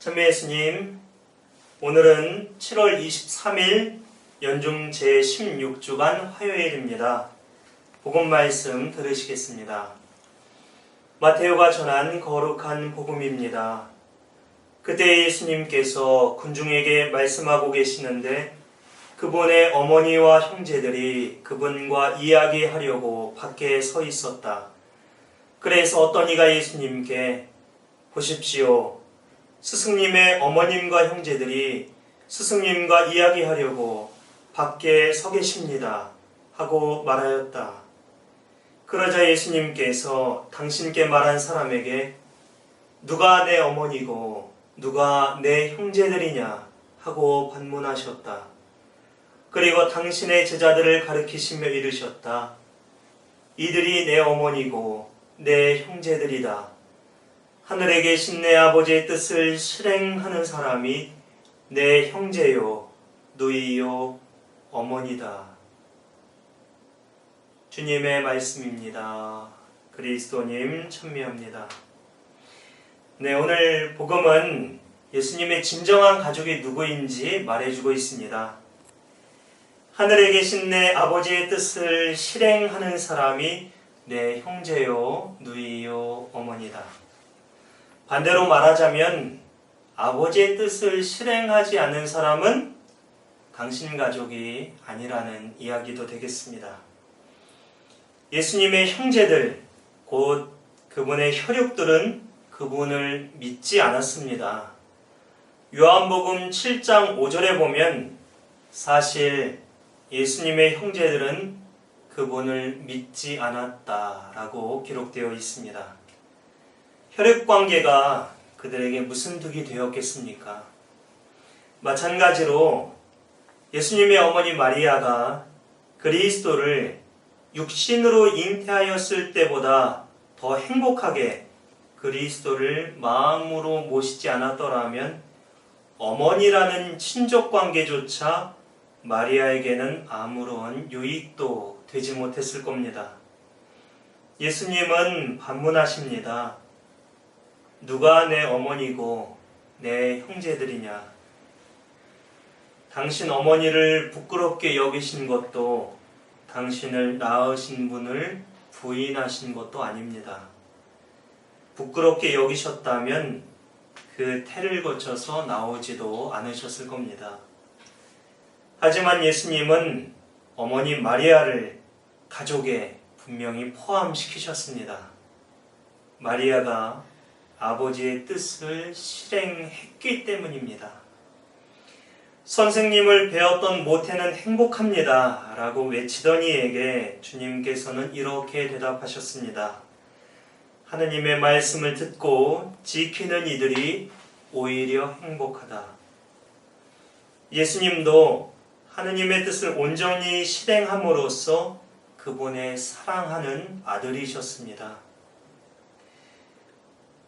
참배 예수님, 오늘은 7월 23일 연중 제16주간 화요일입니다. 복음 말씀 들으시겠습니다. 마테오가 전한 거룩한 복음입니다. 그때 예수님께서 군중에게 말씀하고 계시는데 그분의 어머니와 형제들이 그분과 이야기하려고 밖에 서 있었다. 그래서 어떤 이가 예수님께 보십시오. 스승님의 어머님과 형제들이 스승님과 이야기하려고 밖에 서 계십니다. 하고 말하였다. 그러자 예수님께서 당신께 말한 사람에게 누가 내 어머니고 누가 내 형제들이냐 하고 반문하셨다. 그리고 당신의 제자들을 가리키시며 이르셨다. 이들이 내 어머니고 내 형제들이다. 하늘에 계신 내 아버지의 뜻을 실행하는 사람이 내 형제요, 누이요, 어머니다. 주님의 말씀입니다. 그리스도님 찬미합니다. 네, 오늘 복음은 예수님의 진정한 가족이 누구인지 말해주고 있습니다. 하늘에 계신 내 아버지의 뜻을 실행하는 사람이 내 형제요, 누이요, 어머니다. 반대로 말하자면 아버지의 뜻을 실행하지 않는 사람은 당신 가족이 아니라는 이야기도 되겠습니다. 예수님의 형제들, 곧 그분의 혈육들은 그분을 믿지 않았습니다. 요한복음 7장 5절에 보면 사실 예수님의 형제들은 그분을 믿지 않았다라고 기록되어 있습니다. 혈육관계가 그들에게 무슨 득이 되었겠습니까? 마찬가지로 예수님의 어머니 마리아가 그리스도를 육신으로 잉태하였을 때보다 더 행복하게 그리스도를 마음으로 모시지 않았더라면 어머니라는 친족관계조차 마리아에게는 아무런 유익도 되지 못했을 겁니다. 예수님은 반문하십니다. 누가 내 어머니고 내 형제들이냐? 당신 어머니를 부끄럽게 여기신 것도 당신을 낳으신 분을 부인하신 것도 아닙니다. 부끄럽게 여기셨다면 그 태를 거쳐서 나오지도 않으셨을 겁니다. 하지만 예수님은 어머니 마리아를 가족에 분명히 포함시키셨습니다. 마리아가 아버지의 뜻을 실행했기 때문입니다. 선생님을 배웠던 모태는 행복합니다. 라고 외치던 이에게 주님께서는 이렇게 대답하셨습니다. 하느님의 말씀을 듣고 지키는 이들이 오히려 행복하다. 예수님도 하느님의 뜻을 온전히 실행함으로써 그분의 사랑하는 아들이셨습니다.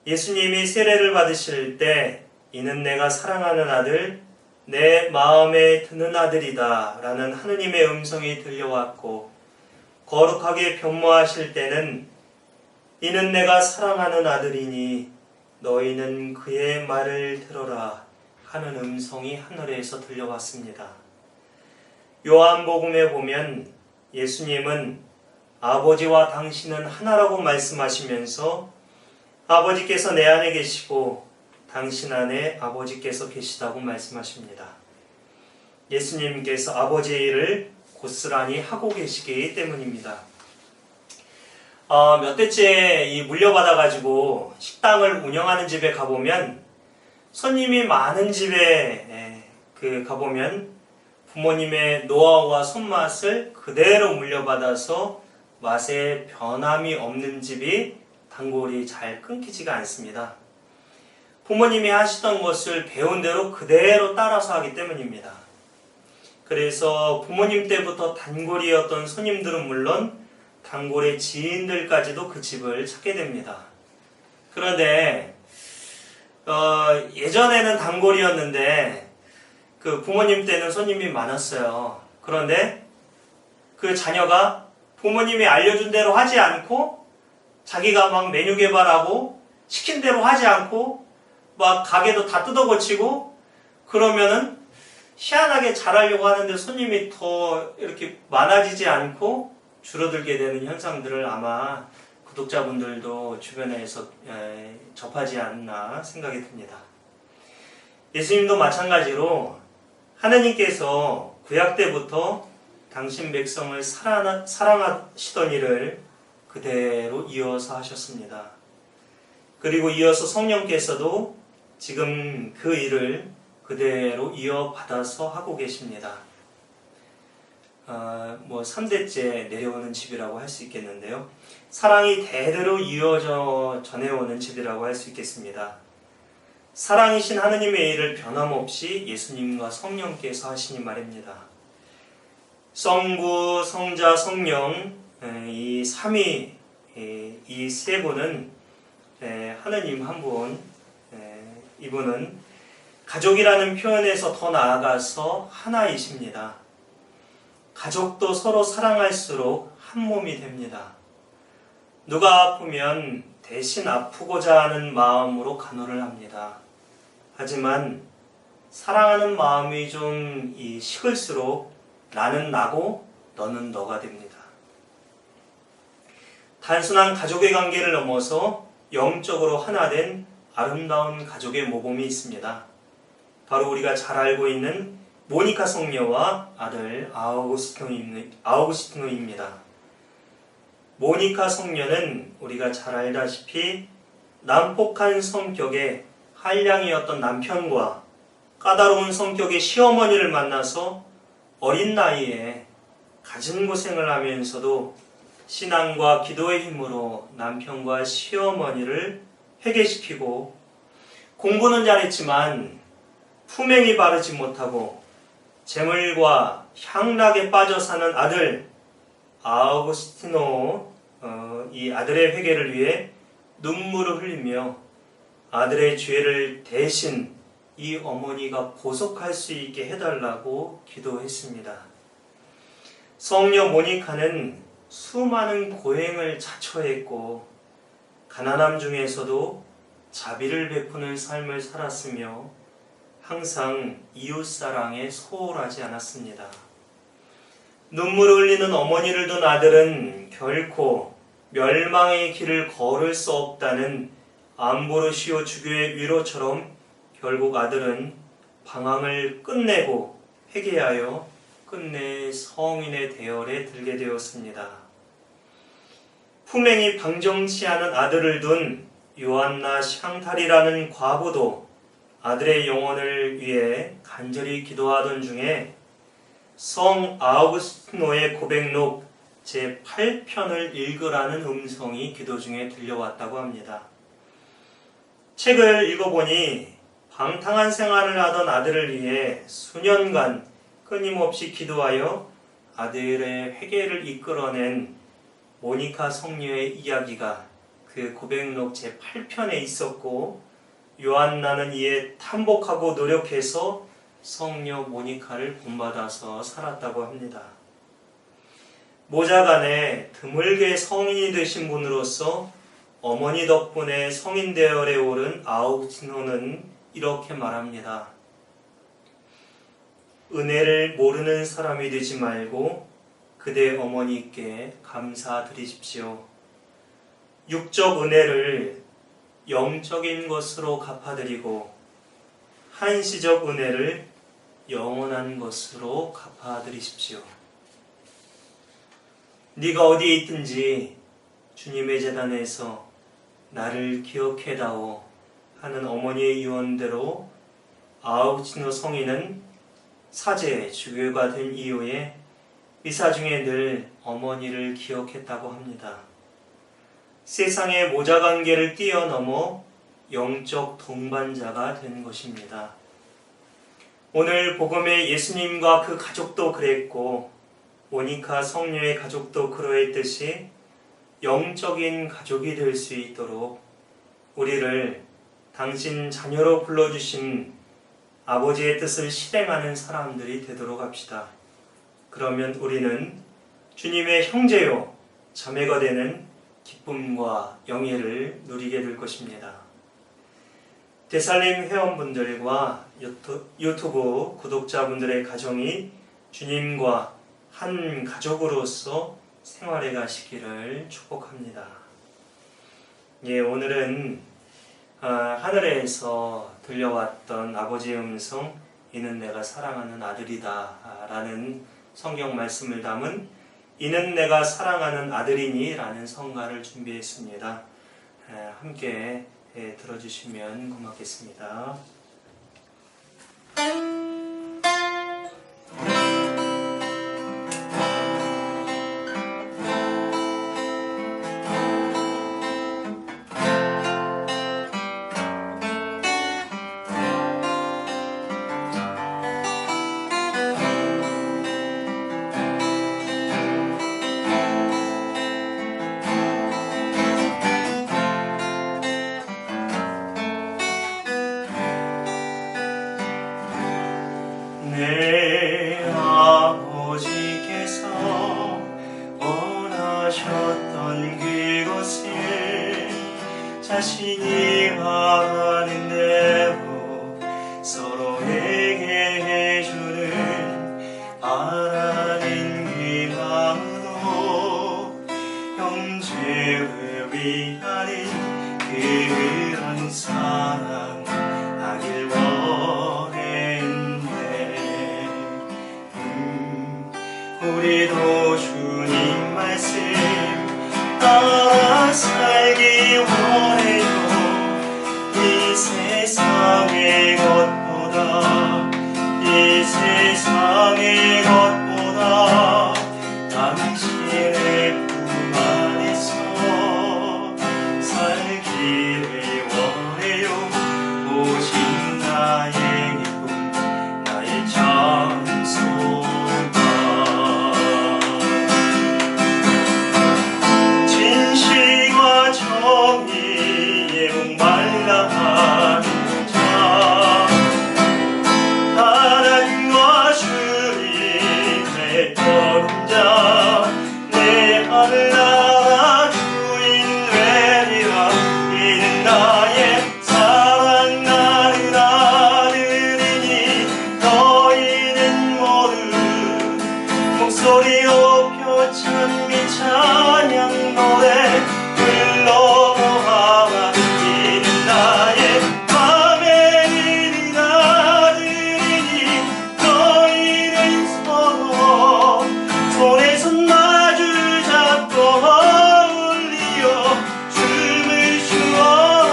예수님이 세례를 받으실 때 이는 내가 사랑하는 아들, 내 마음에 드는 아들이다 라는 하느님의 음성이 들려왔고 거룩하게 변모하실 때는 이는 내가 사랑하는 아들이니 너희는 그의 말을 들어라 하는 음성이 하늘에서 들려왔습니다. 요한복음에 보면 예수님은 아버지와 당신은 하나라고 말씀하시면서 아버지께서 내 안에 계시고 당신 안에 아버지께서 계시다고 말씀하십니다. 예수님께서 아버지의 일을 고스란히 하고 계시기 때문입니다. 몇 대째 물려받아가지고 식당을 운영하는 집에 가보면 손님이 많은 집에 가보면 부모님의 노하우와 손맛을 그대로 물려받아서 맛에 변함이 없는 집이 단골이 잘 끊기지가 않습니다. 부모님이 하시던 것을 배운 대로 그대로 따라서 하기 때문입니다. 그래서 부모님 때부터 단골이었던 손님들은 물론 단골의 지인들까지도 그 집을 찾게 됩니다. 그런데 예전에는 단골이었는데 그 부모님 때는 손님이 많았어요. 그런데 그 자녀가 부모님이 알려준 대로 하지 않고 자기가 막 메뉴 개발하고 시킨 대로 하지 않고 막 가게도 다 뜯어고치고 그러면은 희한하게 잘하려고 하는데 손님이 더 이렇게 많아지지 않고 줄어들게 되는 현상들을 아마 구독자분들도 주변에서 접하지 않나 생각이 듭니다. 예수님도 마찬가지로 하느님께서 구약 때부터 당신 백성을 사랑하시던 일을 그대로 이어서 하셨습니다. 그리고 이어서 성령께서도 지금 그 일을 그대로 이어받아서 하고 계십니다. 3대째 내려오는 집이라고 할 수 있겠는데요. 사랑이 대대로 이어져 전해오는 집이라고 할 수 있겠습니다. 사랑이신 하느님의 일을 변함없이 예수님과 성령께서 하시니 말입니다. 성부, 성자, 성령 이 삼위 이 세 분은 하느님 한 분, 이분은 가족이라는 표현에서 더 나아가서 하나이십니다. 가족도 서로 사랑할수록 한 몸이 됩니다. 누가 아프면 대신 아프고자 하는 마음으로 간호를 합니다. 하지만 사랑하는 마음이 좀 식을수록 나는 나고 너는 너가 됩니다. 단순한 가족의 관계를 넘어서 영적으로 하나 된 아름다운 가족의 모범이 있습니다. 바로 우리가 잘 알고 있는 모니카 성녀와 아들 아우구스티노입니다. 모니카 성녀는 우리가 잘 알다시피 난폭한 성격의 한량이었던 남편과 까다로운 성격의 시어머니를 만나서 어린 나이에 갖은 고생을 하면서도 신앙과 기도의 힘으로 남편과 시어머니를 회개시키고 공부는 잘했지만 품행이 바르지 못하고 재물과 향락에 빠져 사는 아들 아우구스티노 이 아들의 회개를 위해 눈물을 흘리며 아들의 죄를 대신 이 어머니가 보속할 수 있게 해달라고 기도했습니다. 성녀 모니카는 수많은 고행을 자처했고 가난함 중에서도 자비를 베푸는 삶을 살았으며 항상 이웃사랑에 소홀하지 않았습니다. 눈물을 흘리는 어머니를 둔 아들은 결코 멸망의 길을 걸을 수 없다는 암보로시오 주교의 위로처럼 결국 아들은 방황을 끝내고 회개하여 끝내 성인의 대열에 들게 되었습니다. 품행이 방정치 않은 아들을 둔 요한나 샹탈이라는 과부도 아들의 영혼을 위해 간절히 기도하던 중에 성 아우구스티노의 고백록 제8편을 읽으라는 음성이 기도 중에 들려왔다고 합니다. 책을 읽어보니 방탕한 생활을 하던 아들을 위해 수년간 끊임없이 기도하여 아들의 회개를 이끌어낸 모니카 성녀의 이야기가 그 고백록 제8편에 있었고 요한나는 이에 탐복하고 노력해서 성녀 모니카를 본받아서 살았다고 합니다. 모자간에 드물게 성인이 되신 분으로서 어머니 덕분에 성인 대열에 오른 아우구스티노는 이렇게 말합니다. 은혜를 모르는 사람이 되지 말고 그대 어머니께 감사드리십시오. 육적 은혜를 영적인 것으로 갚아드리고 한시적 은혜를 영원한 것으로 갚아드리십시오. 네가 어디에 있든지 주님의 제단에서 나를 기억해다오 하는 어머니의 유언대로 아우구스티노 성인은 사제 주교가 된 이후에 미사 중에 늘 어머니를 기억했다고 합니다. 세상의 모자관계를 뛰어넘어 영적 동반자가 된 것입니다. 오늘 복음의 예수님과 그 가족도 그랬고 모니카 성녀의 가족도 그러했듯이 영적인 가족이 될 수 있도록 우리를 당신 자녀로 불러주신 아버지의 뜻을 실행하는 사람들이 되도록 합시다. 그러면 우리는 주님의 형제요 자매가 되는 기쁨과 영예를 누리게 될 것입니다. 데살림 회원분들과 유튜브 구독자분들의 가정이 주님과 한 가족으로서 생활해 가시기를 축복합니다. 예, 오늘은 하늘에서 들려왔던 아버지의 음성, 이는 내가 사랑하는 아들이다 라는 성경 말씀을 담은 이는 내가 사랑하는 아들이니 라는 성가를 준비했습니다. 함께 들어주시면 고맙겠습니다. 내 아버지께서 원하셨던 그것을 자신이 하는 대로 서로에게 해주는 하나님 그 마음으로 형제를 위하는 그런 사랑 하길 우리도 주님 말씀 따라 살기 원해요. 이 세상의 것보다 이 세상의 것보다 당신의 품 안에서 살기를 원해요. 오직 나의 기쁨 나의 장소 정의에 목말라 하는 자 하나님과 주님의 떠난 자 내 하늘나라 주인 되리라. 이는 나의 사랑하는 아들이니 너희는 모두 목소리 높여 찬미 찬양 노래 불러보아. 이는 나의 아멘이니 아들이니 너희는 서로 손에 손 마주 잡고 어울리어 춤을 추어라.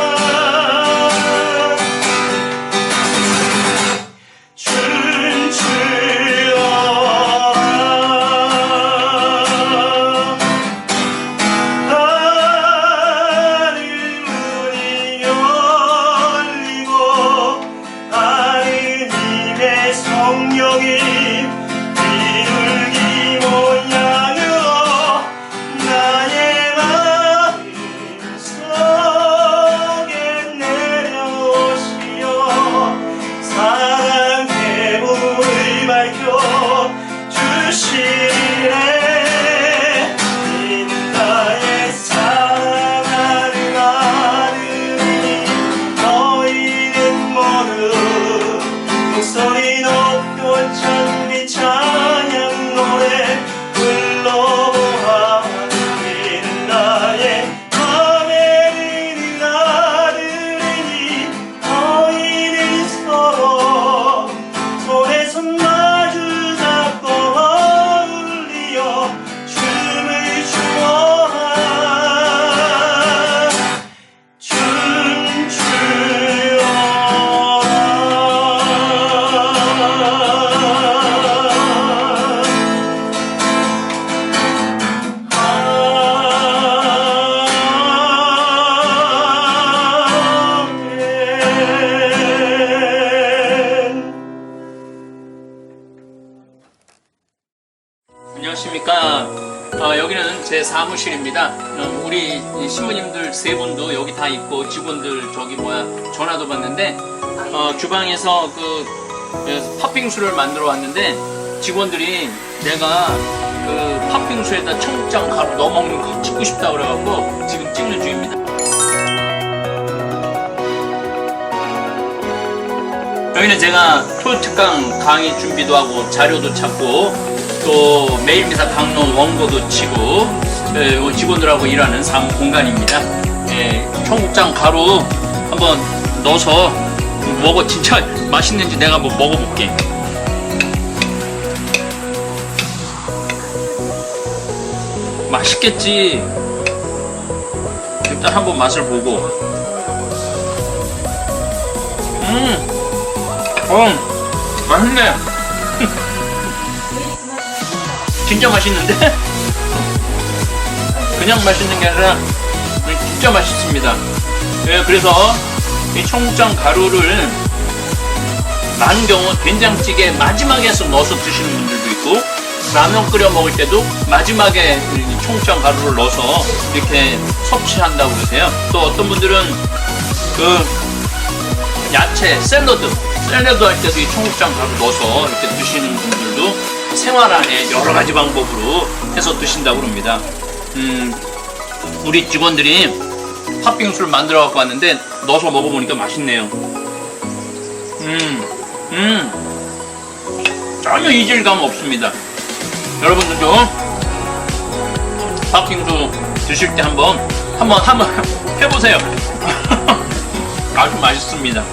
성령이 비둘기 모양으로 나의 마음속에 내려오시어 사랑의 불을 밝혀 주시네. 이는 나의 사랑하는 아들이니 너희는 모두 목소리 높여 찬미 찬양 노래 불러보아. 이는 나의 아멘이니 아들이니 너희는 서로 손에 손 마주 잡고 어울리어 춤을 추어라. 안녕하십니까. 여기는 제 사무실입니다. 우리 신부님들 세 분도 여기 다 있고 직원들 전화도 받는데 주방에서 그 팥빙수를 만들어 왔는데 직원들이 내가 그 팥빙수에다 청국장 가루 넣어 먹는 거 찍고 싶다 그래갖고 지금 찍는 중입니다. 여기는 제가 초특강 강의 준비도 하고 자료도 찾고 또 매일미사 강론 원고도 치고 직원들하고 일하는 사무 공간입니다. 청국장 가루 한번 넣어서 먹어. 진짜 맛있는지 내가 한번 먹어볼게. 맛있겠지. 일단 한번 맛을 보고. 맛있네. 진짜 맛있는데? 그냥 맛있는 게 아니라 진짜 맛있습니다. 그래서 이 청국장 가루를 많은 경우 된장찌개 마지막에 넣어서 드시는 분들도 있고 라면 끓여 먹을 때도 마지막에 청국장 가루를 넣어서 이렇게 섭취한다고 그러세요. 또 어떤 분들은 그 야채 샐러드 할 때도 이 청국장 가루 넣어서 이렇게 드시는 분들도 생활 안에 여러 가지 방법으로 해서 드신다고 합니다. 우리 직원들이 팥빙수를 만들어 갖고 왔는데 넣어서 먹어보니까 맛있네요. 전혀 이질감 없습니다. 여러분들도 팥빙수 드실 때 한번 해보세요. 아주 맛있습니다.